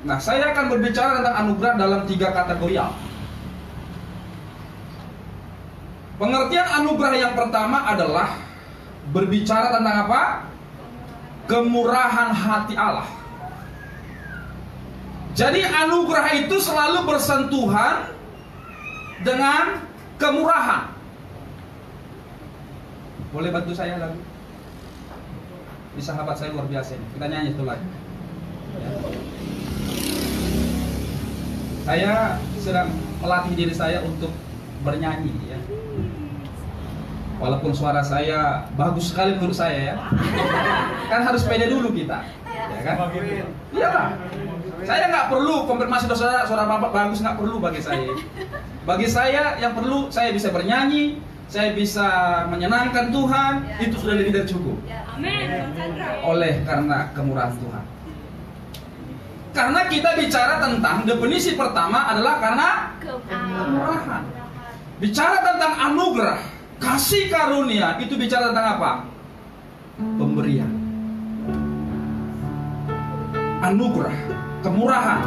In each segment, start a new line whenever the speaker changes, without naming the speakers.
Nah, saya akan berbicara tentang anugerah dalam 3 kategori. Pengertian anugerah yang pertama adalah berbicara tentang apa? Kemurahan hati Allah. Jadi anugerah itu selalu bersentuhan dengan kemurahan. Boleh bantu saya lagu? Ini sahabat saya luar biasa ini. Kita nyanyi itu lagi. Ya. Saya sedang melatih diri saya untuk bernyanyi ya. Walaupun suara saya bagus sekali menurut saya ya. Kan harus pede dulu kita. Ya kan? Iyalah. Saya nggak perlu konfirmasi suara bapak bagus, nggak perlu bagi saya. Bagi saya yang perlu saya bisa bernyanyi, saya bisa menyenangkan Tuhan, itu sudah lebih dari cukup. Oleh karena kemurahan Tuhan. Karena kita bicara tentang definisi pertama adalah karena kemurahan. Bicara tentang anugerah, kasih karunia, itu bicara tentang apa? Pemberian. Anugerah, kemurahan.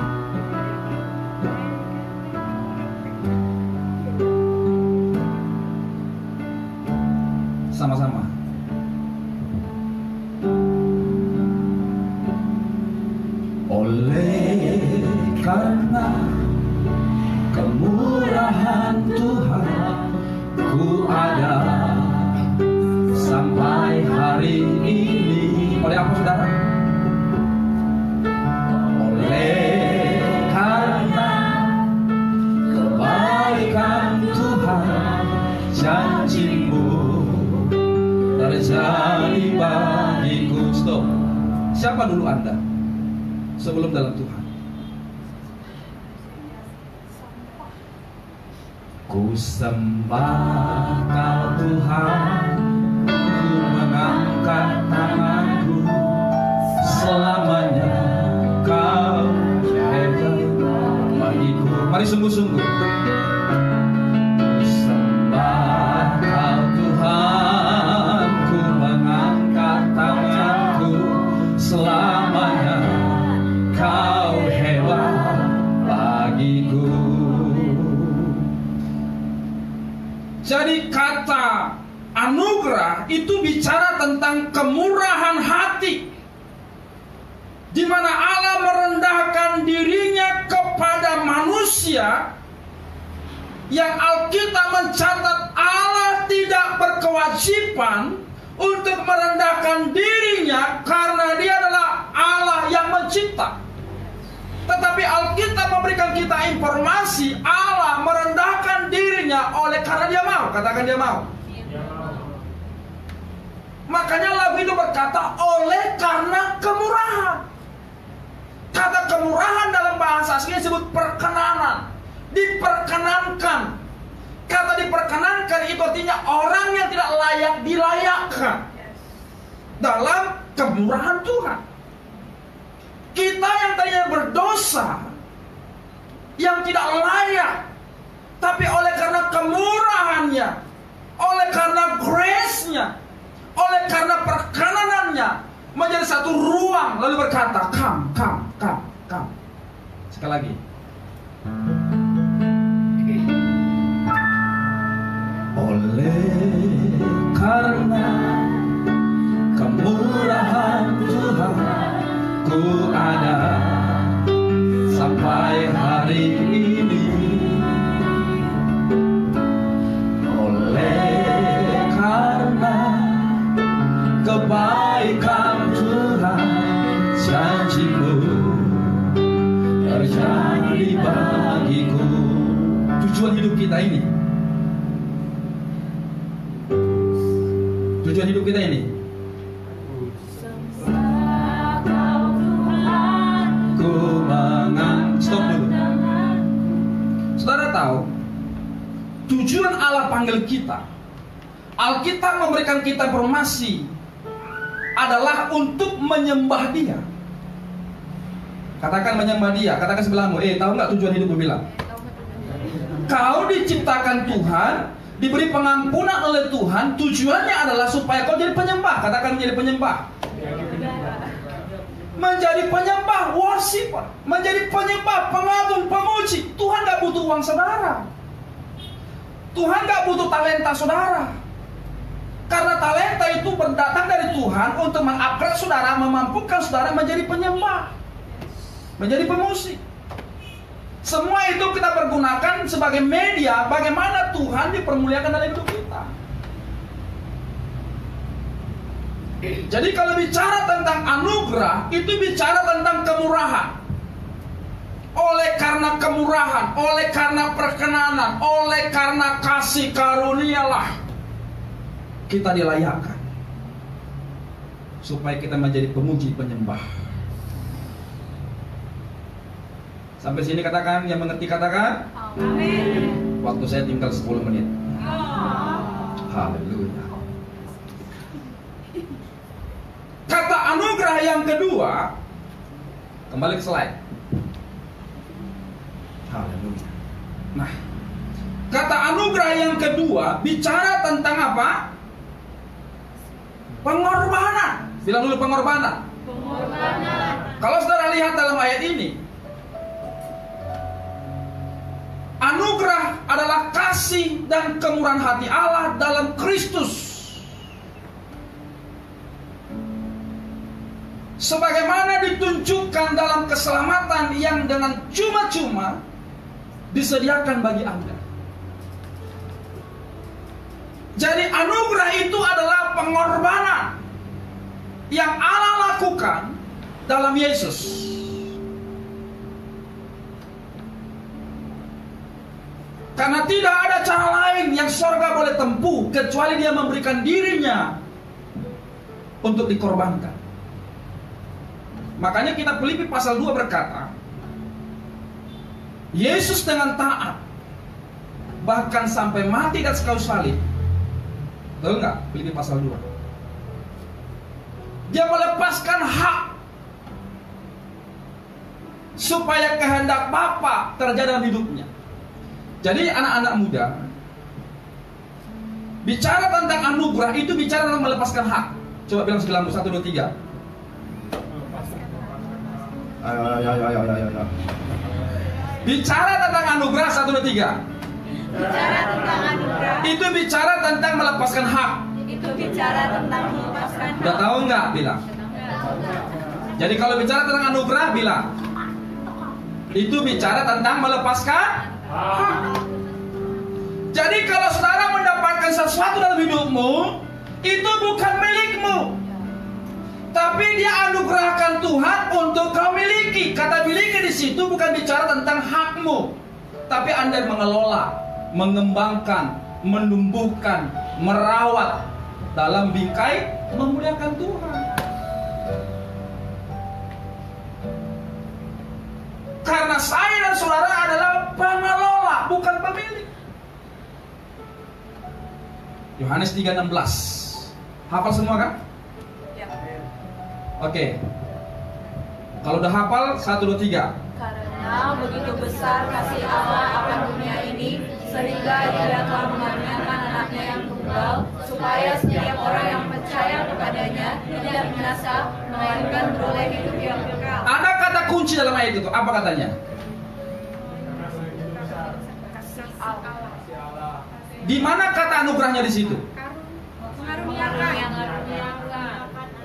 Sama-sama. Oleh karena kemurahan Tuhan, ku ada sampai hari ini. Oleh apa saudara? Oleh karena kebaikan Tuhan, janji-Mu terjadi bagiku. Stop. Siapa dulu Anda sebelum dalam Tuhan? Ku sembah Kau Tuhan, ku mengangkat tanganku, selamanya Kau hebat bagiku. Mari sungguh-sungguh. Ku sembah Kau Tuhan, ku mengangkat tanganku, selamanya Kau hebat bagiku. Jadi kata anugerah itu bicara tentang kemurahan hati, di mana Allah merendahkan dirinya kepada manusia, yang Alkitab mencatat Allah tidak berkewajiban untuk merendahkan dirinya karena Dia adalah Allah yang mencipta. Tetapi Alkitab memberikan kita informasi Allah merendahkan dirinya oleh karena Dia mau. Katakan Dia mau. Makanya lagu itu berkata oleh karena kemurahan. Kata kemurahan dalam bahasa asli disebut perkenanan. Diperkenankan. Kata diperkenankan itu artinya orang yang tidak layak dilayakkan dalam kemurahan Tuhan. Kita yang tadinya berdosa, yang tidak layak, tapi oleh karena kemurahannya, oleh karena grace-nya, oleh karena perkenanannya, menjadi satu ruang, lalu berkata, come. Sekali lagi. Oleh karena kemurahan Tuhan, ku ada sampai hari ini. Oleh karena kebaikan Tuhan, janji-Mu terjadi bagiku. Tujuan hidup kita ini, tujuan hidup kita ini, stop dulu. Saudara tahu, tujuan Allah panggil kita, Alkitab memberikan kita informasi, adalah untuk menyembah Dia. Katakan menyembah Dia. Katakan sebelahmu, tahu nggak tujuan hidupmu? Bilang, kau diciptakan Tuhan, diberi pengampunan oleh Tuhan. Tujuannya adalah supaya kau jadi penyembah. Katakan menjadi penyembah. menjadi penyembah, worshiper, menjadi penyembah, pengagum, pemuji. Tuhan gak butuh uang saudara. Tuhan gak butuh talenta saudara. Karena talenta itu datang dari Tuhan untuk mengupgrade saudara, memampukan saudara menjadi penyembah, menjadi pemusik. Semua itu kita pergunakan sebagai media bagaimana Tuhan dipermuliakan dalam hidup kita. Jadi kalau bicara tentang anugerah, itu bicara tentang kemurahan. Oleh karena kemurahan, oleh karena perkenanan, oleh karena kasih karunialah kita dilayakkan supaya kita menjadi pemuji penyembah. Sampai sini katakan, yang mengerti katakan amin. Waktu saya tinggal 10 menit. Haleluya. Kata anugerah yang kedua, kembali ke slide. Haleluya. Nah, kata anugerah yang kedua bicara tentang apa? Pengorbanan. Bilang dulu pengorbanan. Pengorbanan. Kalau saudara lihat dalam ayat ini, anugerah adalah kasih dan kemurahan hati Allah dalam Kristus. Sebagaimana ditunjukkan dalam keselamatan yang dengan cuma-cuma disediakan bagi Anda. Jadi anugerah itu adalah pengorbanan yang Allah lakukan dalam Yesus. Karena tidak ada cara lain yang surga boleh tempuh kecuali Dia memberikan dirinya untuk dikorbankan. Makanya kita Filipi pasal 2 berkata, Yesus dengan taat bahkan sampai mati di atas kayu salib. Betul nggak? Filipi pasal 2. Dia melepaskan hak supaya kehendak Bapa terjadi dalam hidupnya. Jadi anak-anak muda, bicara tentang anugerah itu bicara tentang melepaskan hak. Coba bilang sebelah 1, 2, 3. Ayo. Bicara tentang anugerah 1, 2, 3.
Bicara tentang anugerah.
Itu bicara tentang melepaskan hak.
Itu bicara tentang melepaskan hak.
Udah tahu nggak? Bilang. Jadi kalau bicara tentang anugerah, bilang. Itu bicara tentang melepaskan hak. Jadi kalau saudara mendapatkan sesuatu dalam hidupmu, itu bukan milikmu, tapi Dia anugerahkan Tuhan untuk kau miliki. Kata miliki di situ bukan bicara tentang hakmu, tapi Anda mengelola, mengembangkan, menumbuhkan, merawat dalam bingkai memuliakan Tuhan. Karena saya dan saudara adalah pengelola, bukan pemilik. Yohanes 3:16. Hafal semua kan?
Ya.
Oke. Kalau udah hafal 1, 2, 3.
Karena begitu besar kasih Allah akan dunia ini, sehingga Dia telah mengaruniakan anaknya yang tunggal, supaya setiap orang yang percaya kepadanya tidak binasa, melainkan beroleh hidup yang kekal.
Ada kata kunci dalam ayat itu. Apa katanya?
Kasih Allah.
Di mana kata anugerahnya di situ?
Mengaruniakan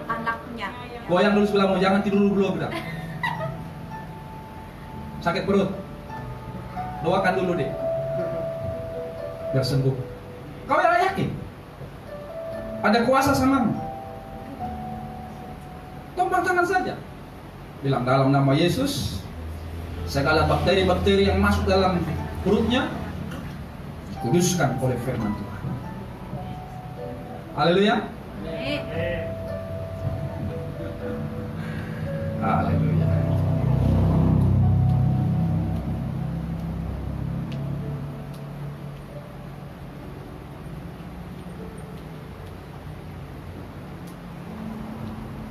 anaknya.
Goyang dulu sebelahmu, jangan tidur dulu bilang. Sakit perut. Doakan dulu deh. Biar sembuh. Kau yang yakin? Ada kuasa samamu. Tumpang tangan saja. Bilang dalam nama Yesus, segala bakteri-bakteri yang masuk dalam perutnya dikuduskan oleh firman Tuhan. Haleluya. Haleluya.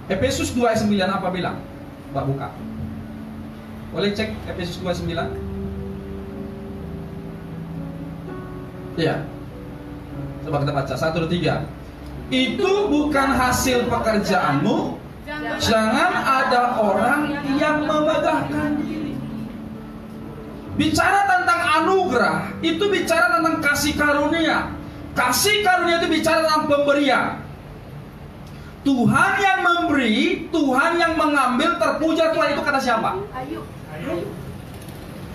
Efesus 2 ayat 9 apa bilang? Pak buka. Boleh cek Efesus 2 ayat 9? Iya. Coba kita baca 1, 2, 3. Itu bukan hasil pekerjaanmu. Jangan ada orang Bicara tentang anugerah, itu bicara tentang kasih karunia. Kasih karunia itu bicara tentang pemberian. Tuhan yang memberi, Tuhan yang mengambil, terpuja Tuhan, itu kata siapa?
Ayub.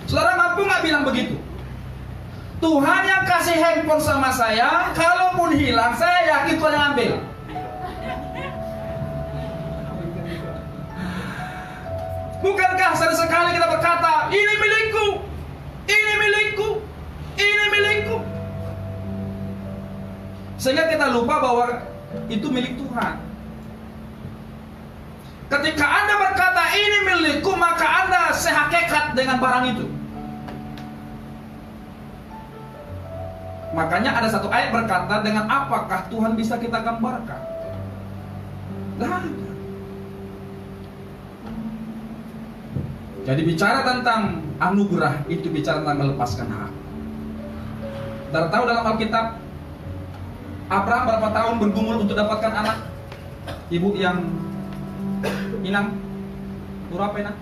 Saudara mampu nggak bilang begitu? Tuhan yang kasih handphone sama saya, kalaupun hilang, saya yakin Tuhan yang ambil. Bukankah sering sekali kita berkata, ini milikku, ini milikku, ini milikku, sehingga kita lupa bahwa itu milik Tuhan. Ketika Anda berkata ini milikku, maka Anda sehakikat dengan barang itu. Makanya ada satu ayat berkata, dengan apakah Tuhan bisa kita gambarkan? Gak ada. Jadi bicara tentang anugerah, itu bicara tentang melepaskan hak. Kita tahu dalam Alkitab, Abraham berapa tahun bergumul untuk dapatkan anak? Ibu yang inang, apa inang?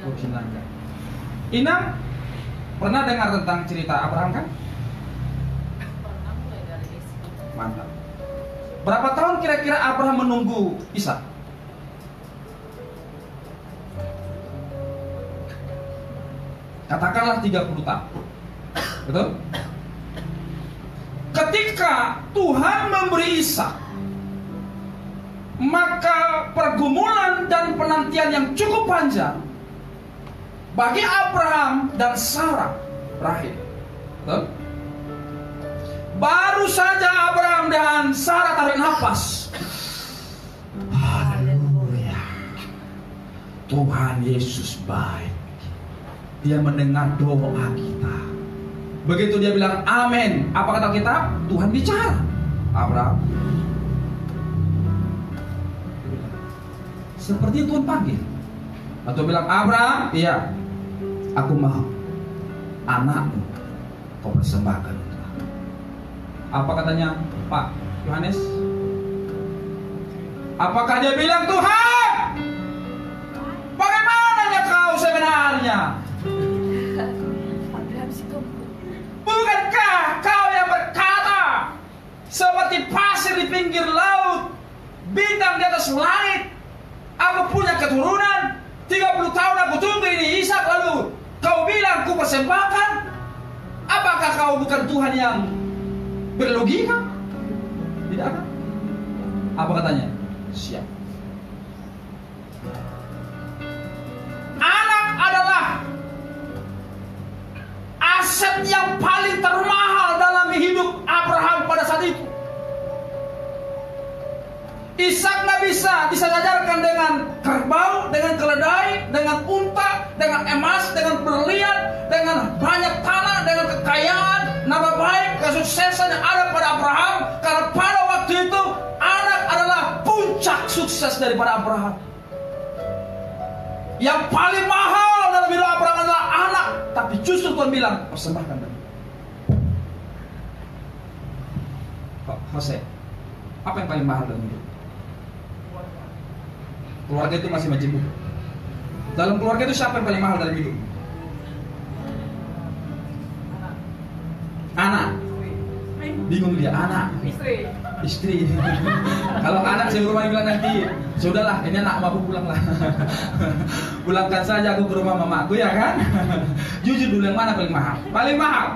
Kursi naga. Inang, pernah dengar tentang cerita Abraham kan? Mantap. Berapa tahun kira-kira Abraham menunggu Ishak? Katakanlah 30 tahun. Betul? Ketika Tuhan memberi Ishak, maka pergumulan dan penantian yang cukup panjang bagi Abraham dan Sarah berakhir. Betul? Baru saja Abraham dan Sarah tarik nafas. Haleluya. Tuhan Yesus baik. Dia mendengar doa kita. Begitu dia bilang amin, apa kata kita? Tuhan bicara. Abraham, seperti Tuhan panggil. Atau bilang, Abraham, iya, aku mau anakmu kau persembahkan untuk aku. Apa katanya Pak Yohanes? Apakah dia bilang, Tuhan, bagaimananya kau sebenarnya? Bukankah kau yang berkata seperti pasir di pinggir laut, bintang di atas langit, aku punya keturunan, 30 tahun aku tunggu ini Ishak, lalu kau bilang ku persembahkan? Apakah kau bukan Tuhan yang berlogika? Tidak kan? Apa katanya? Siap. Anak adalah aset yang paling termahal dalam hidup Abraham pada saat itu. Ishak nggak bisa disejajarkan dengan kerbau, dengan keledai, dengan unta, dengan emas, dengan berlian, dengan banyak tanah, dengan kekayaan, nama baik, kesuksesan yang ada pada Abraham. Karena pada waktu itu anak adalah puncak sukses daripada Abraham. Yang paling mahal dalam hidup Abraham adalah anak. Tapi justru Tuhan bilang, persembahkan bagi. Hosea, apa yang paling mahal dalam hidup? Keluarga itu masih majemuk. Dalam keluarga itu siapa yang paling mahal dalam hidup? Anak. Bingung dia, anak. Istri. Kalau anak saya rumah bilang nanti, sudahlah, ini anak mamaku pulanglah. Pulangkan saja aku ke rumah mamaku, ya kan? Jujur dulu, yang mana paling mahal? Paling mahal?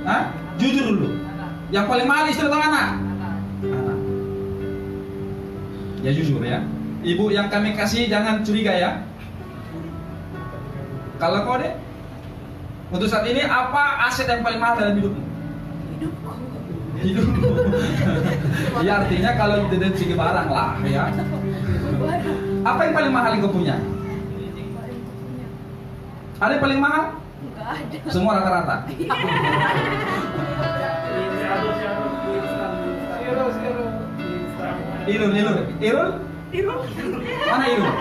Hah? Jujur dulu. Yang paling mahal istri atau anak? Anak. Ya jujur ya. Ibu yang kami kasih jangan curiga ya. Kalau kau deh, untuk saat ini apa aset yang paling mahal dalam hidupmu? Hidupmu. Ya artinya kalau tidak segi barang lah ya. Apa yang paling mahal yang kau punya? Ada yang paling mahal?
Enggak ada.
Semua rata-rata. Irul? Mana Irul?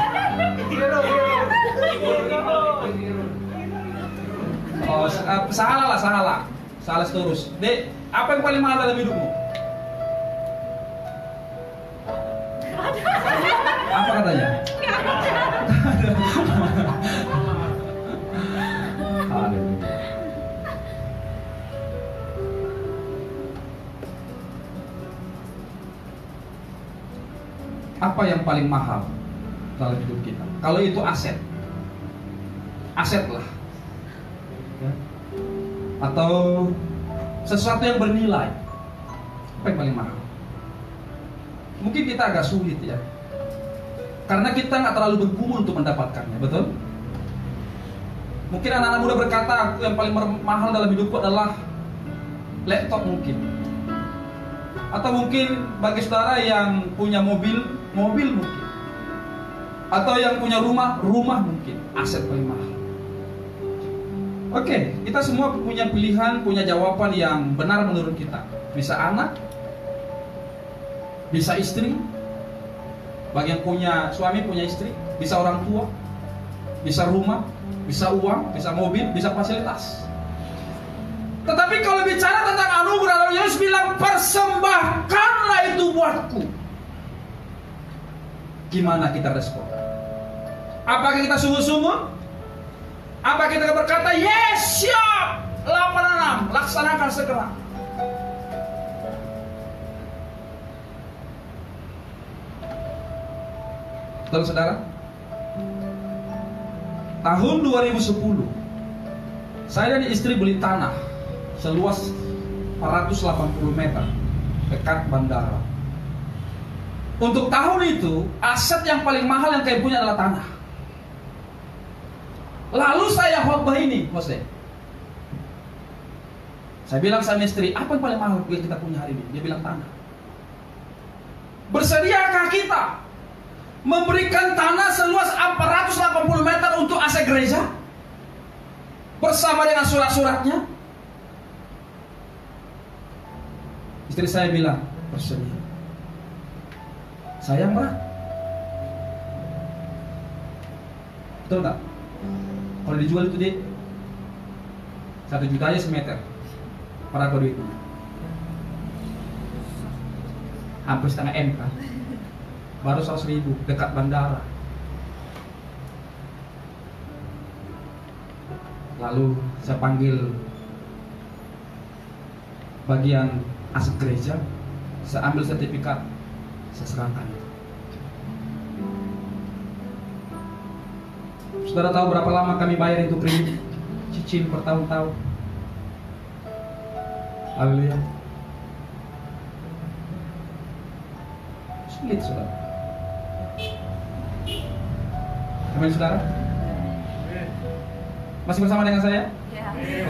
Oh, salah terus. Dek, apa yang paling mahal dalam hidupmu? Apa katanya? Haleluya. Apa yang paling mahal dalam hidup kita? Kalau itu aset, aset lah, ya. Atau sesuatu yang bernilai, apa yang paling mahal? Mungkin kita agak sulit ya, karena kita nggak terlalu bergumul untuk mendapatkannya, betul? Mungkin anak-anak muda berkata, yang paling mahal dalam hidupku adalah laptop mungkin. Atau mungkin bagi saudara yang punya mobil mungkin. Atau yang punya rumah mungkin. Aset paling mahal. Oke, kita semua punya pilihan, punya jawaban yang benar menurut kita. Bisa anak, bisa istri. Bagi yang punya suami, punya istri. Bisa orang tua, bisa rumah, bisa uang, bisa mobil, bisa fasilitas. Tetapi kalau bicara tentang anugerah, lalu Yesus bilang, persembahkanlah itu buatku. Gimana kita respon? Apakah kita sungguh-sungguh? Apakah kita berkata, yes, siap, 86, laksanakan segera? Betul, saudara? Tahun 2010, saya dan istri beli tanah seluas 480 meter dekat bandara. Untuk tahun itu, aset yang paling mahal yang kami punya adalah tanah. Lalu saya khotbah ini, Jose. Saya bilang sama istri, apa yang paling mahal yang kita punya hari ini? Dia bilang tanah. Bersediakah kita memberikan tanah seluas 480 meter untuk aset gereja? Bersama dengan surat-suratnya? Istri saya bilang, bersedia. Sayang berat. Betul nggak? Kalau dijual itu deh 1 juta aja semeter. Berapa duitnya? Hampir setengah M kan? Baru 100.000 dekat bandara. Lalu saya panggil bagian aset gereja, saya ambil sertifikat, saya serahkan. Saudara tahu berapa lama kami bayar itu kredit? Cicil bertahun-tahun. Haleluya. Sulit, saudara. Amin, saudara. Masih bersama dengan saya?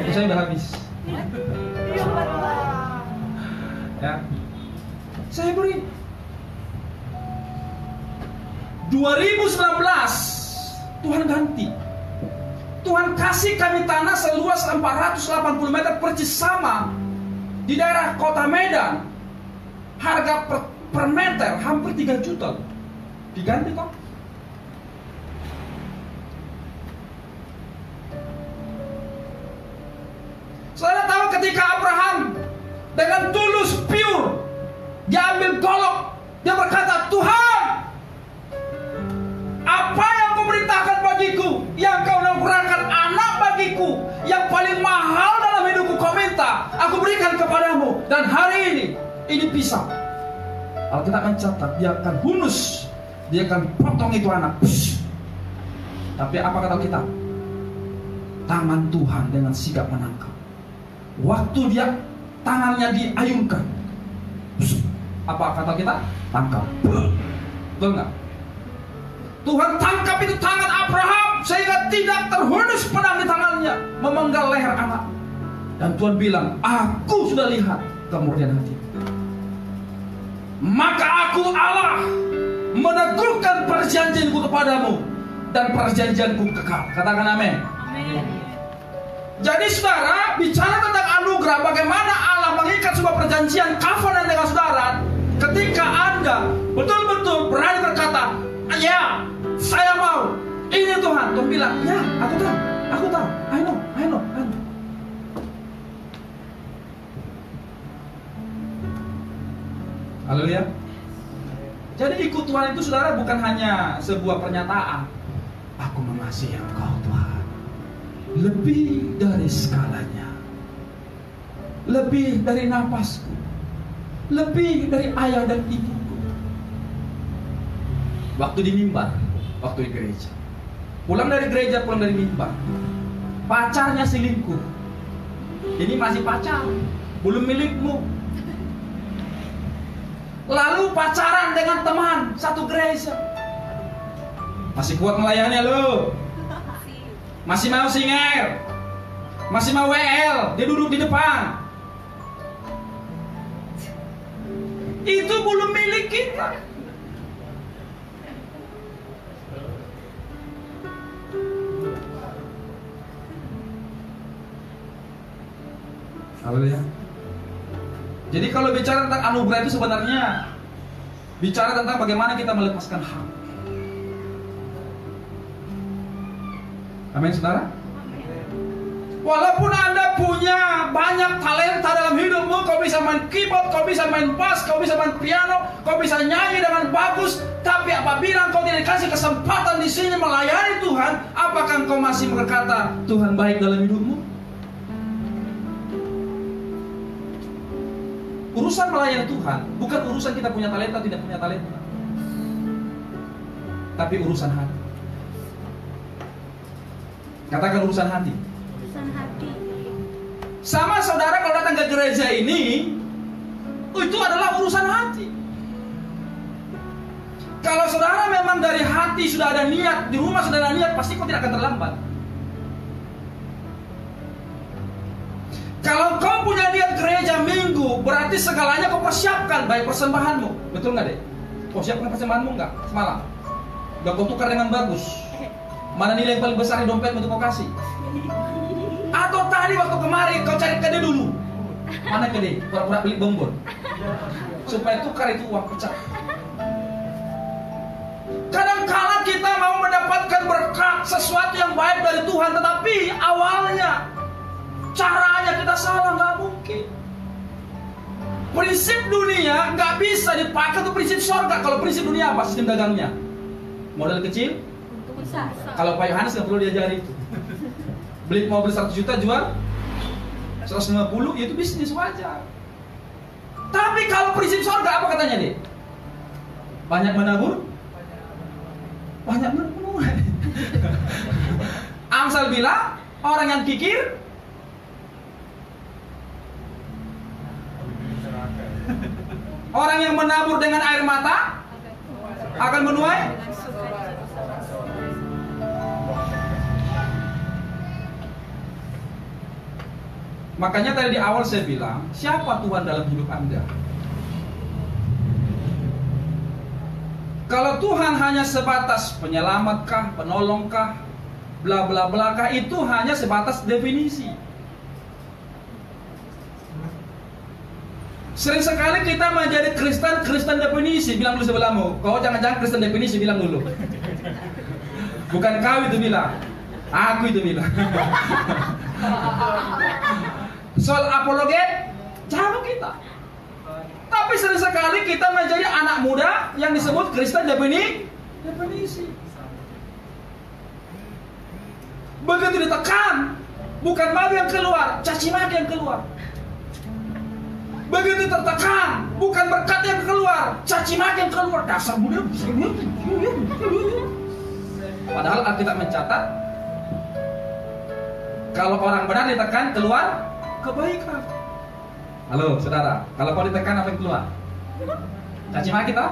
Waktu saya udah habis. Ya. Saya beri 2019 Tuhan ganti. Tuhan kasih kami tanah seluas 480 meter persis sama di daerah kota Medan. Harga per meter hampir 3 juta. Diganti kok. Saudara tahu ketika Abraham dengan tulus, pure, dia ambil golok, dia berkata, Tuhan, apa yang kau perintahkan bagiku, yang kau anugerahkan anak bagiku, yang paling mahal dalam hidupku kau minta, aku berikan kepadamu. Dan hari ini pisau. Alkitab mencatat, dia akan hunus, dia akan potong itu anak. Push. Tapi apa kata kita? Tangan Tuhan dengan sigap menangkap. Waktu dia tangannya diayunkan, apa kata kita? Tangkap. Betul nggak? Tuhan tangkap itu tangan Abraham sehingga tidak terhunus pedang di tangannya, memenggal leher anak. Dan Tuhan bilang, aku sudah lihat kemurnian hati. Maka aku Allah meneguhkan perjanjianku kepadamu dan perjanjianku kekal. Katakan amin. Amin. Jadi saudara, bicara tentang anugerah, bagaimana Allah mengikat sebuah perjanjian covenant dengan saudara. Ketika Anda betul-betul berani berkata, ya, saya mau, ini Tuhan. Tuhan bilang, ya, aku tahu, I know. Haleluya. Jadi ikut Tuhan itu saudara bukan hanya sebuah pernyataan. Aku mengasihi Engkau Tuhan lebih dari segalanya, lebih dari napasku, lebih dari ayah dan ibuku. Waktu di mimbar, waktu di gereja, pulang dari gereja, pulang dari mimbar, pacarnya selingkuh. Ini masih pacar, belum milikmu. Lalu pacaran dengan teman satu gereja. Masih kuat melayani lo? Masih mau singer? Masih mau WL? Dia duduk di depan. Itu belum milik kita. Haleluya. Jadi kalau bicara tentang anugerah itu sebenarnya bicara tentang bagaimana kita melepaskan hak. Amin, saudara. Walaupun Anda punya banyak talenta dalam hidupmu, kau bisa main keyboard, kau bisa main bass, kau bisa main piano, kau bisa nyanyi dengan bagus, tapi apabila kau tidak dikasih kesempatan di sini melayani Tuhan, apakah kau masih berkata Tuhan baik dalam hidupmu? Urusan melayani Tuhan bukan urusan kita punya talenta tidak punya talenta, tapi urusan hati. Katakan urusan hati.
Urusan hati.
Sama saudara kalau datang ke gereja ini, itu adalah urusan hati. Kalau saudara memang dari hati sudah ada niat, di rumah sudah ada niat, pasti kau tidak akan terlambat. Kalau kau punya niat gereja minggu, berarti segalanya kau persiapkan, baik persembahanmu. Betul nggak, Dek? Kau siapkan persembahanmu nggak semalam? Udah kau tukar dengan bagus? Mana nilai yang paling besar di dompet untuk kau kasih? Atau tadi waktu kemarin kau cari kede dulu? Mana kede? Pura-pura beli bonbon supaya tukar itu uang pecah. Kadang-kala kita mau mendapatkan berkat sesuatu yang baik dari Tuhan, tetapi awalnya caranya kita salah, nggak mungkin. Prinsip dunia nggak bisa dipakai untuk prinsip surga. Kalau prinsip dunia apa? Sistem dagangnya modal kecil. Kalau Pak Yohanes nggak perlu diajari itu. Beli mobil 100 juta jual 150, ya itu bisnis wajar. Tapi kalau prinsip surga apa katanya, Dek? Banyak menabur, banyak menuai. Amsal bilang orang yang kikir orang yang menabur dengan air mata akan menuai. Makanya tadi di awal saya bilang, siapa Tuhan dalam hidup Anda? Kalau Tuhan hanya sebatas penyelamatkah, penolongkah, bla bla bla kah, itu hanya sebatas definisi. Sering sekali kita menjadi Kristen definisi. Bilang dulu sebelahmu, kau jangan-jangan Kristen definisi, bilang dulu. Bukan kau itu bilang, aku itu bilang. Soal apologet, jauh kita. Tapi sering sekali kita menjadi anak muda yang disebut Kristen definisi. Begitu ditekan, bukan malu yang keluar, caci maki yang keluar. Begitu tertekan, bukan berkat yang keluar, caci maki yang keluar. Dasar muda. Padahal Alkitab mencatat, kalau orang benar ditekan, keluar kebaikan. Halo saudara, kalau kau ditekan apa yang keluar? Caci maki kita?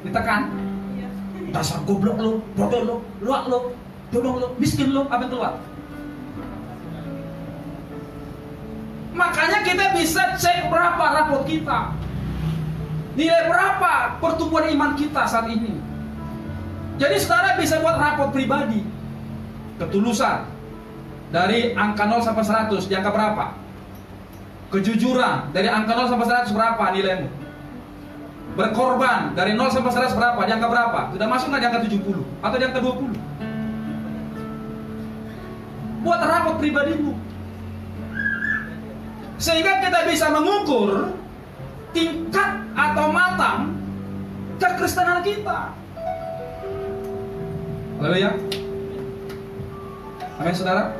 Ditekan? Dasar goblok lo, bodoh lo, luak lo, jodoh lo, miskin lo, apa yang keluar? Makanya kita bisa cek berapa rapot kita, nilai berapa pertumbuhan iman kita saat ini. Jadi saudara bisa buat rapot pribadi. Ketulusan dari angka 0 sampai 100 di angka berapa? Kejujuran dari angka 0 sampai 100 berapa nilaimu? Berkorban dari 0 sampai 100 berapa? Di angka berapa? Sudah masuk nggak di angka 70 atau di angka 20? Buat rapot pribadimu, sehingga kita bisa mengukur tingkat atau matang kekristenan kita. Haleluya. Amin saudara.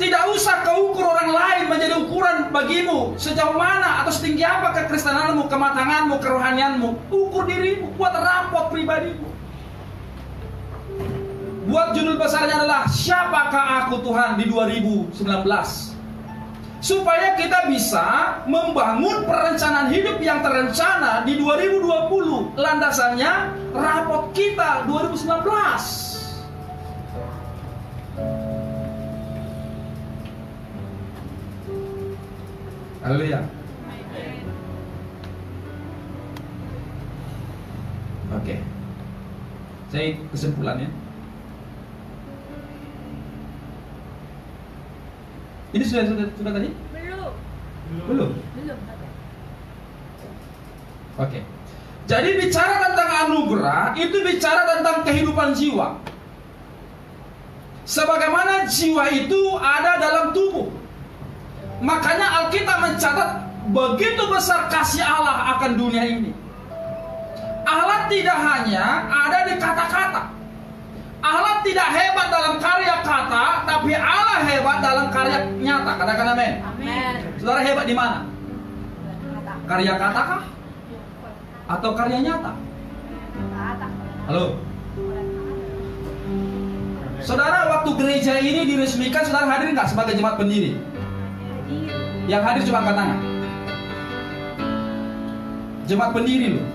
Tidak usah kau ukur orang lain menjadi ukuran bagimu. Sejauh mana atau setinggi apa kekristenanmu, kematanganmu, kerohanianmu. Ukur dirimu, buat rapot pribadimu. Buat judul besarnya adalah siapakah aku Tuhan di 2019. Supaya kita bisa membangun perencanaan hidup yang terencana di 2020. Landasannya rapot kita 2019. Haleluya. Oke. Saya kesimpulannya. Ini sudah tadi? Belum. Oke. Jadi bicara tentang anugerah itu bicara tentang kehidupan jiwa. Sebagaimana jiwa itu ada dalam tubuh. Makanya Alkitab mencatat begitu besar kasih Allah akan dunia ini. Allah tidak hanya ada di kata-kata. Allah tidak hebat dalam karya kata, tapi Allah hebat dalam karya nyata. Katakan amin.
Amin.
Saudara hebat di mana? Karya kata kah? Atau karya nyata? Halo. Saudara, waktu gereja ini diresmikan, saudara hadir nggak sebagai jemaat pendiri? Yang hadir cuma angkat tangan. Jemaat pendiri loh.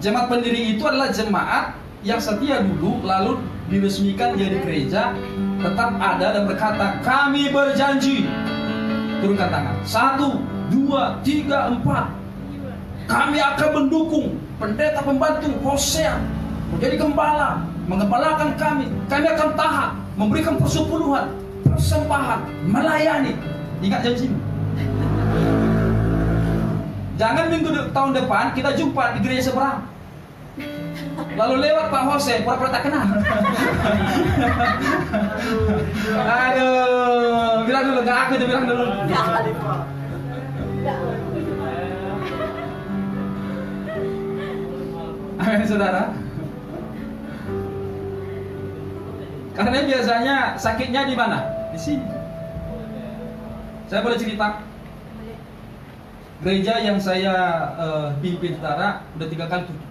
Jemaat pendiri itu adalah jemaat yang setia dulu, lalu diresmikan jadi gereja, tetap ada dan berkata, kami berjanji. Turunkan tangan. 1, 2, 3, 4. Kami akan mendukung pendeta pembantu Hosea menjadi gembala, menggembalakan kami. Kami akan tahan, memberikan persepuluhan, persembahan, melayani. Ingat janji. Jangan tahun depan kita jumpa di gereja seberang. Lalu lewat Pak Hose, pura-pura tak kenal. Aduh, bilang dulu, nggak aku, dia bilang dulu. Amin saudara. Karena biasanya sakitnya di mana? Di sini. Saya boleh cerita. Gereja yang saya pimpin saudara udah 3 kali tutup.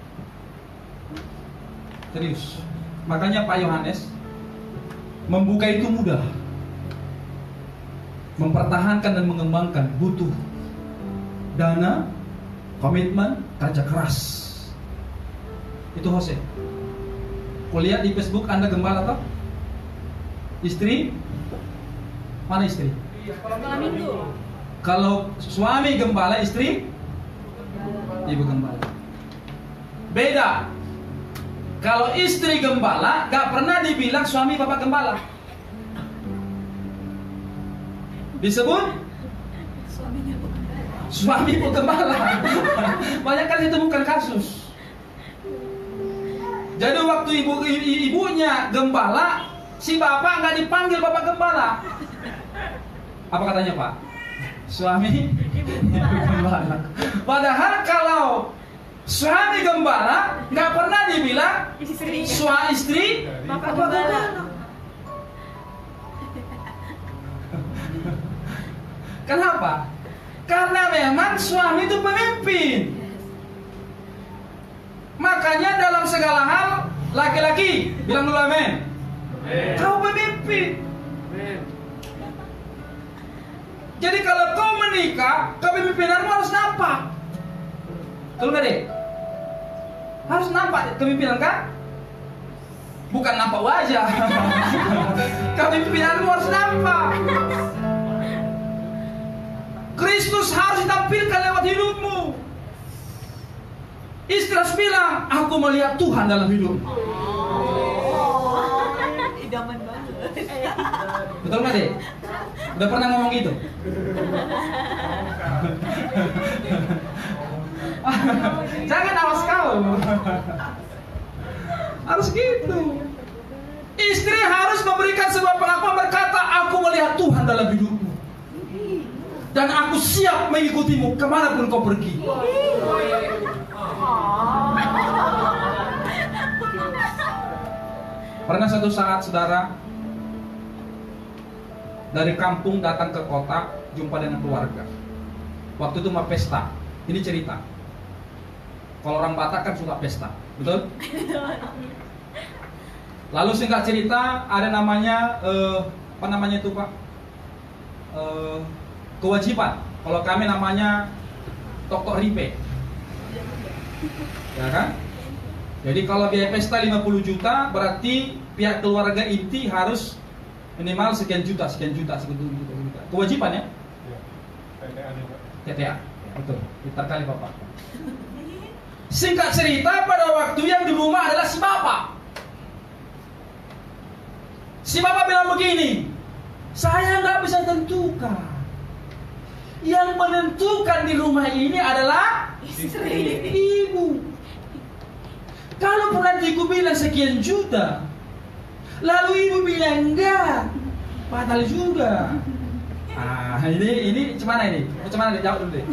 Serius. Makanya Pak Yohanes membuka itu mudah. Mempertahankan dan mengembangkan butuh dana, komitmen, kerja keras. Itu Hose. Kulihat di Facebook Anda gembala atau? Istri? Mana istri? Kalau suami gembala, istri? Ibu gembala. Beda. Kalau istri gembala, gak pernah dibilang suami bapak gembala. Disebut? Suami ibu gembala. Banyak kali itu bukan kasus. Jadi waktu ibunya gembala, si bapak nggak dipanggil bapak gembala. Apa katanya Pak? Suami ibu gembala. Padahal kalau suami gembala nggak pernah dibilang istri bapak gembala. Kenapa? Karena memang suami itu pemimpin. Makanya dalam segala hal laki-laki bilang dulu amin. Kau pemimpin. Jadi kalau kau menikah, kepemimpinanmu harus nampak. Betul nggak deh? Harus nampak kepemimpinan kan? Bukan nampak wajah. Kepemimpinanmu harus nampak. Kristus harus ditampilkan lewat hidupmu. Istri harus bilang, aku melihat Tuhan dalam hidupmu.
Idaman banget.
Betul nggak deh? Udah pernah ngomong gitu? Jangan awas kau. Harus gitu. Istri harus memberikan sebuah pengakuan berkata, aku melihat Tuhan dalam hidupmu. Dan aku siap mengikutimu kemanapun kau pergi. Pernah satu saat saudara dari kampung datang ke kota, jumpa dengan keluarga. Waktu itu mau pesta. Ini cerita. Kalau orang Batak kan suka pesta, betul? Lalu singkat cerita, ada namanya apa namanya itu Pak? Kewajiban. Kalau kami namanya toktok ripe. Ya kan? Jadi kalau biaya pesta 50 juta, berarti pihak keluarga inti harus minimal sekian juta. Kewajiban ya? TTA. Betul. Kita kali Bapak. Singkat cerita, pada waktu yang di rumah adalah si bapak. Si bapak bilang begini, saya nggak bisa tentukan. Yang menentukan di rumah ini adalah ibu. Kalau nanti ibu bilang sekian juta, lalu ibu bilang enggak, fatal juga. Ah, ini gimana ini? Gimana deh, jawab dulu deh.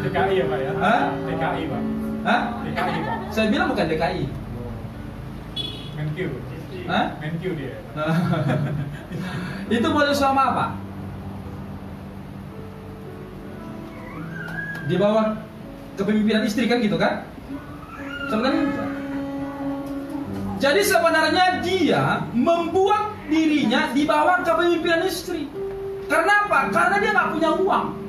DKI ya Pak ya?
Hah?
DKI Pak.
Hah?
DKI Pak.
Saya bilang bukan DKI.
Menkyu.
Hah?
Menkyu dia.
Itu model suami apa? Di bawah kepemimpinan istri kan gitu kan? Sebenarnya. Jadi sebenarnya dia membuat dirinya di bawah kepemimpinan istri. Karena apa? Karena dia nggak punya uang.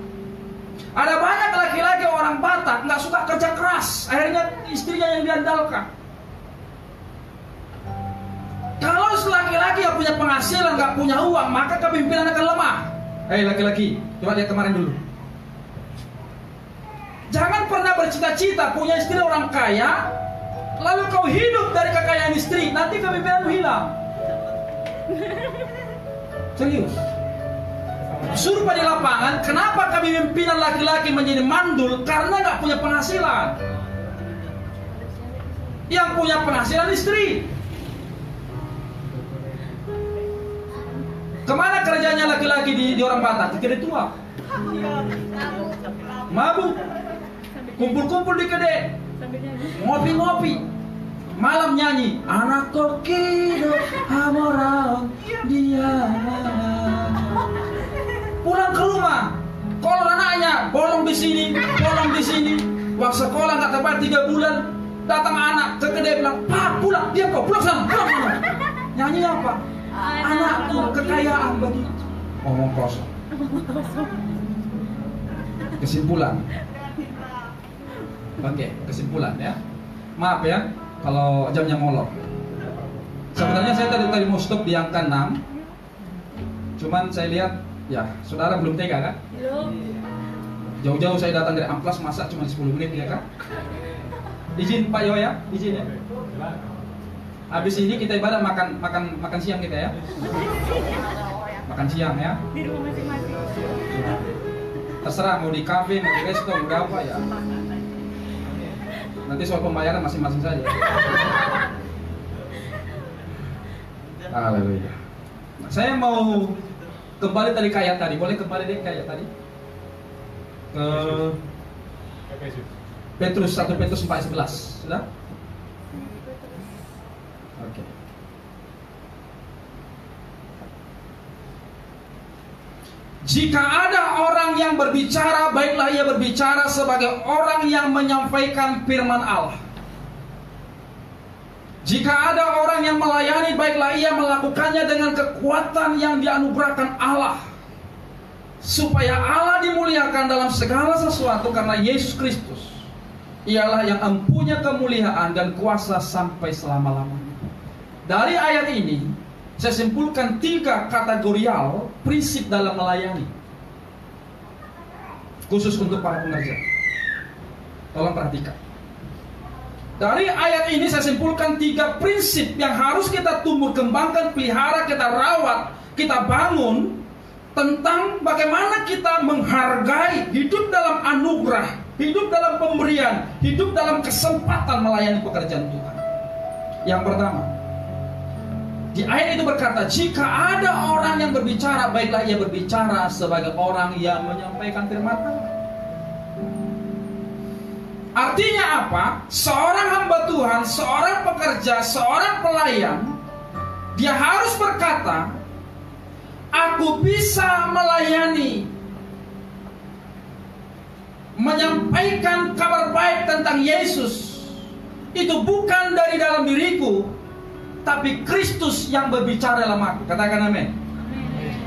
Ada banyak laki-laki orang Batak nggak suka kerja keras, akhirnya istrinya yang diandalkan. Kalau laki-laki yang punya penghasilan nggak punya uang, maka kepemimpinan akan lemah. Hei laki-laki, coba lihat kemarin dulu. Jangan pernah bercita-cita punya istri orang kaya, lalu kau hidup dari kekayaan istri, nanti kepemimpinanmu hilang. Serius. Survei di lapangan, kenapa kepemimpinan laki-laki menjadi mandul? Karena nggak punya penghasilan. Yang punya penghasilan istri. Kemana kerjanya laki-laki di orang Batak? Di kedai tua. Mabuk. Kumpul-kumpul di kedai. Ngopi-ngopi. Malam nyanyi. Anak kokido amorang dia. Pulang ke rumah, kalau anaknya bolong di sini, bolong di sini. Waktu sekolah nggak tepat 3 bulan, datang anak ke kedai bilang, Pak pulang, dia kok pulang sana, pulang sana. Nyanyi apa? Anakku kekayaan bagi. Ngomong kosong. Kesimpulan. Oke, kesimpulan ya. Maaf ya, kalau jamnya molor. Sebenarnya saya tadi mau stop di angka 6. Cuman saya lihat, ya, saudara belum tega kan?
Belum.
Jauh-jauh saya datang dari Amplas, masa cuma 10 menit ya kan? Izin Pak Yo ya, izin ya. Habis ini kita ibadah makan siang kita ya. Makan siang ya.
Di rumah masing-masing.
Terserah mau di kafe, mau di resto, mau di apa ya. Nanti soal pembayaran masing-masing saja. Haleluya. Saya mau kembali tadi ke ayat tadi. Boleh kembali deh ke ayat tadi? Ke Petrus 1 Petrus 4:11. Sudah? Oke. Jika ada orang yang berbicara, baiklah ia berbicara sebagai orang yang menyampaikan firman Allah. Jika ada orang yang melayani, baiklah ia melakukannya dengan kekuatan yang dianugerahkan Allah, supaya Allah dimuliakan dalam segala sesuatu karena Yesus Kristus. Ialah yang mempunyai kemuliaan dan kuasa sampai selama-lamanya. Dari ayat ini saya simpulkan 3 kategorial prinsip dalam melayani, khusus untuk para pengerja. Tolong perhatikan. Dari ayat ini saya simpulkan 3 prinsip yang harus kita tumbuh kembangkan, pelihara, kita rawat, kita bangun, tentang bagaimana kita menghargai hidup dalam anugerah, hidup dalam pemberian, hidup dalam kesempatan melayani pekerjaan Tuhan. Yang pertama, di ayat itu berkata, jika ada orang yang berbicara, baiklah ia berbicara sebagai orang yang menyampaikan firman Allah. Artinya apa? Seorang hamba Tuhan, seorang pekerja, seorang pelayan, dia harus berkata, aku bisa melayani, menyampaikan kabar baik tentang Yesus. Itu bukan dari dalam diriku, tapi Kristus yang berbicara dalam aku. Katakan amin.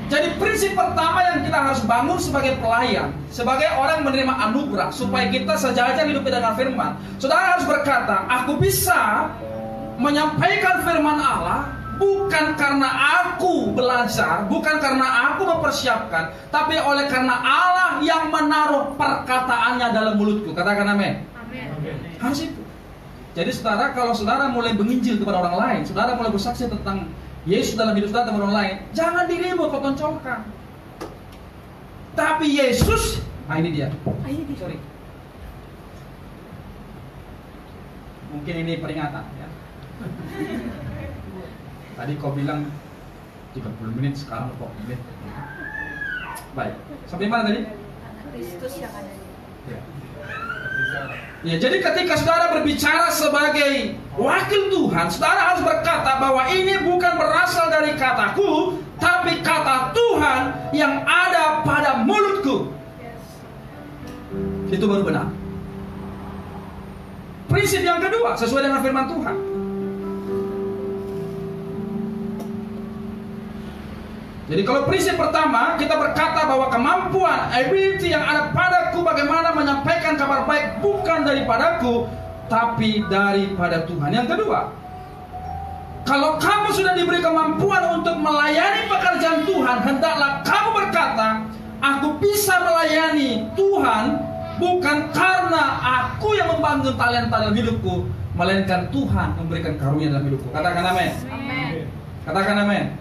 Jadi prinsip pertama yang kita harus bangun sebagai pelayan, sebagai orang menerima anugerah, supaya kita sejajar hidup dengan firman. Saudara harus berkata, aku bisa menyampaikan firman Allah bukan karena aku belajar, bukan karena aku mempersiapkan, tapi oleh karena Allah yang menaruh perkataannya dalam mulutku. Katakan amin. Harus itu. Jadi saudara, kalau saudara mulai menginjil kepada orang lain, saudara mulai bersaksi tentang Yesus dalam hidup saudara teman orang lain, jangan dirimu kau tonjolkan. Tapi Yesus, ini dia. Sorry. Mungkin ini peringatan ya. Tadi kau bilang 30 menit, sekarang 40 menit. Baik. Sampai mana tadi?
Kristus yang ada.
Ya, jadi ketika saudara berbicara sebagai wakil Tuhan, saudara harus berkata bahwa ini bukan berasal dari kataku, tapi kata Tuhan yang ada pada mulutku. Itu baru benar. Prinsip yang kedua, sesuai dengan firman Tuhan. Jadi kalau prinsip pertama, kita berkata bahwa kemampuan, ability yang ada padaku bagaimana menyampaikan kabar baik bukan daripadaku, tapi daripada Tuhan. Yang kedua, kalau kamu sudah diberi kemampuan untuk melayani pekerjaan Tuhan, hendaklah kamu berkata, aku bisa melayani Tuhan bukan karena aku yang membangun talenta dalam hidupku, melainkan Tuhan memberikan karunia dalam hidupku. Katakan amin. Katakan amin.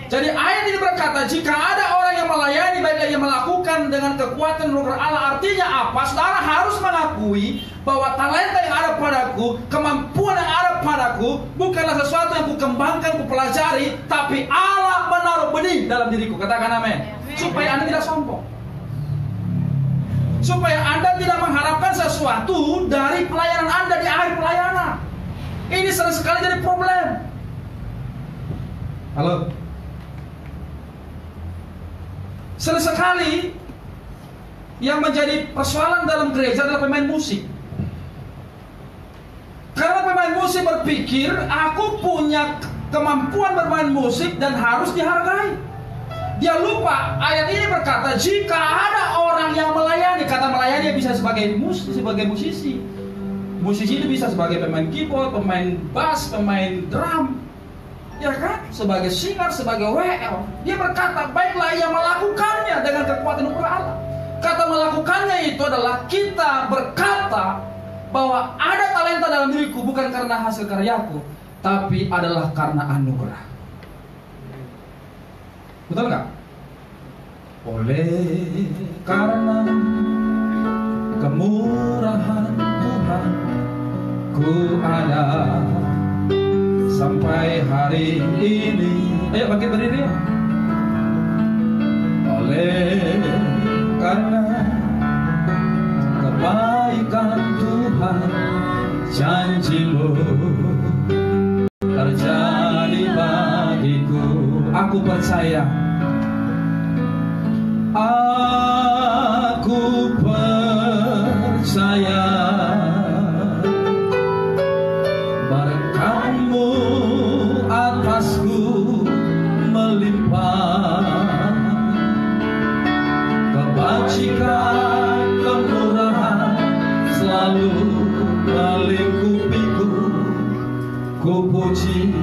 Jadi ayat ini berkata, jika ada orang yang melayani, baiklah ia melakukan dengan kekuatan roh Allah. Artinya apa? Saudara harus mengakui bahwa talenta yang ada padaku, kemampuan yang ada padaku, bukanlah sesuatu yang kukembangkan, kupelajari, tapi Allah menaruh benih dalam diriku. Katakan amin. Supaya Anda tidak sombong, supaya Anda tidak mengharapkan sesuatu dari pelayanan Anda di akhir pelayanan. Ini sering sekali jadi problem. Halo. Sering sekali yang menjadi persoalan dalam gereja adalah pemain musik. Karena pemain musik berpikir, aku punya kemampuan bermain musik dan harus dihargai. Dia lupa, ayat ini berkata, jika ada orang yang melayani, kata melayani bisa sebagai musisi. Musisi itu bisa sebagai pemain keyboard, pemain bass, pemain drum, ya kan? Sebagai singer, sebagai WL. Dia berkata, baiklah ia melakukannya dengan kekuatan roh Allah. Kata melakukannya itu adalah kita berkata bahwa ada talenta dalam diriku bukan karena hasil karyaku, tapi adalah karena anugerah. Betul nggak? Oleh karena kemurahan Tuhan, ku ada sampai hari ini. Ayo bangkit berdiri. Oleh karena kebaikan Tuhan, janji-Mu terjadi bagiku. Aku percaya. Aku percaya berkat-Mu atasku melimpah, kebajikan kemurahan selalu melingkupiku. Ku puji,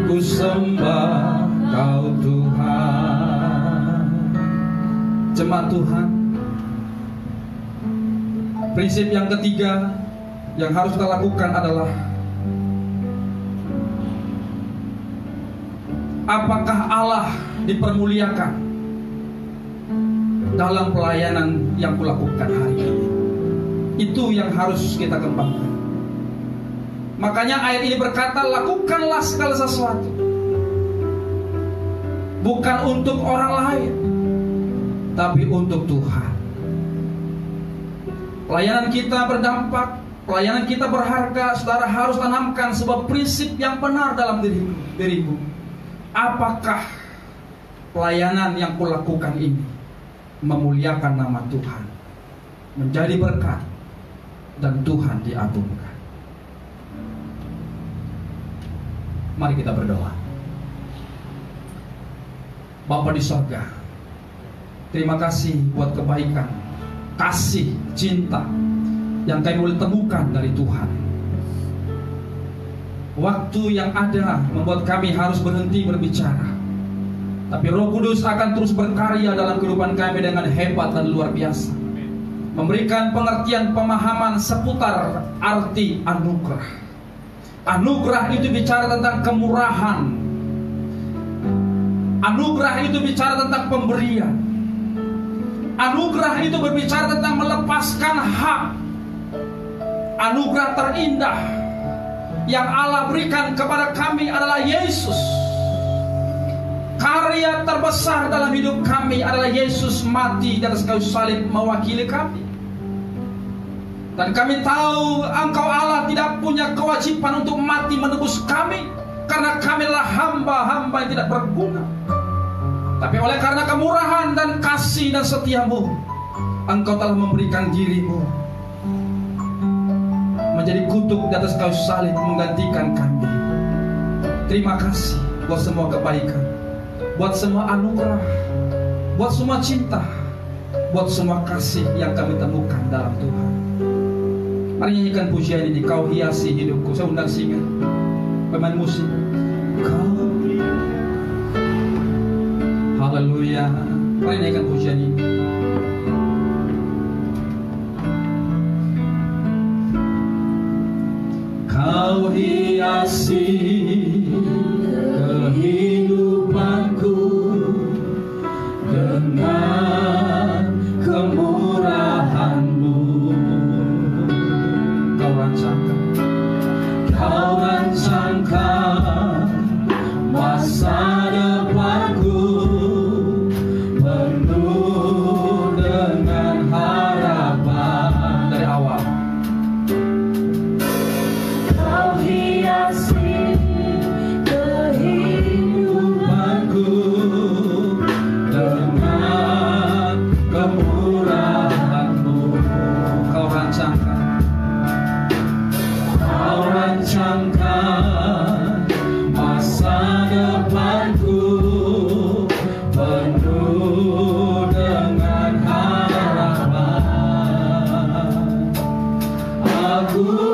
ku sembah Kau Tuhan. Jemaat Tuhan, prinsip yang ketiga yang harus kita lakukan adalah, apakah Allah dipermuliakan dalam pelayanan yang kulakukan hari ini? Itu yang harus kita kembangkan. Makanya ayat ini berkata, lakukanlah segala sesuatu bukan untuk orang lain, tapi untuk Tuhan. Pelayanan kita berdampak, pelayanan kita berharga. Saudara harus tanamkan sebuah prinsip yang benar dalam dirimu. Apakah pelayanan yang kulakukan ini memuliakan nama Tuhan, menjadi berkat, dan Tuhan diagungkan? Mari kita berdoa. Bapa di sorga, terima kasih buat kebaikan, kasih, cinta yang kami boleh temukan dari Tuhan. Waktu yang ada membuat kami harus berhenti berbicara, tapi Roh Kudus akan terus berkarya dalam kehidupan kami dengan hebat dan luar biasa, memberikan pengertian pemahaman seputar arti anugerah. Anugerah itu bicara tentang kemurahan. Anugerah itu bicara tentang pemberian. Anugerah itu berbicara tentang melepaskan hak. Anugerah terindah yang Allah berikan kepada kami adalah Yesus. Karya terbesar dalam hidup kami adalah Yesus mati di atas kayu salib mewakili kami. Dan kami tahu Engkau Allah tidak punya kewajiban untuk mati menebus kami, karena kami adalah hamba-hamba yang tidak berguna. Tapi oleh karena kemurahan dan kasih dan setiamu, Engkau telah memberikan dirimu menjadi kutuk di atas kayu salib menggantikan kami. Terima kasih buat semua kebaikan, buat semua anugerah, buat semua cinta, buat semua kasih yang kami temukan dalam Tuhan. Mari nyanyikan pujian ini. Kau hiasi hidupku. Saya undang singer, pemain musik. Kau, haleluya. Mari nyanyikan pujian ini. Kau hiasi kehidupanku dengan kemurahan-Mu. Kau rancangkan masa depanku penuh dengan harapan dari awal. Kau hiasi kehidupanku dengan kemurahan-Mu. Kau rancangkan masa depanku penuh dengan harapan. Aku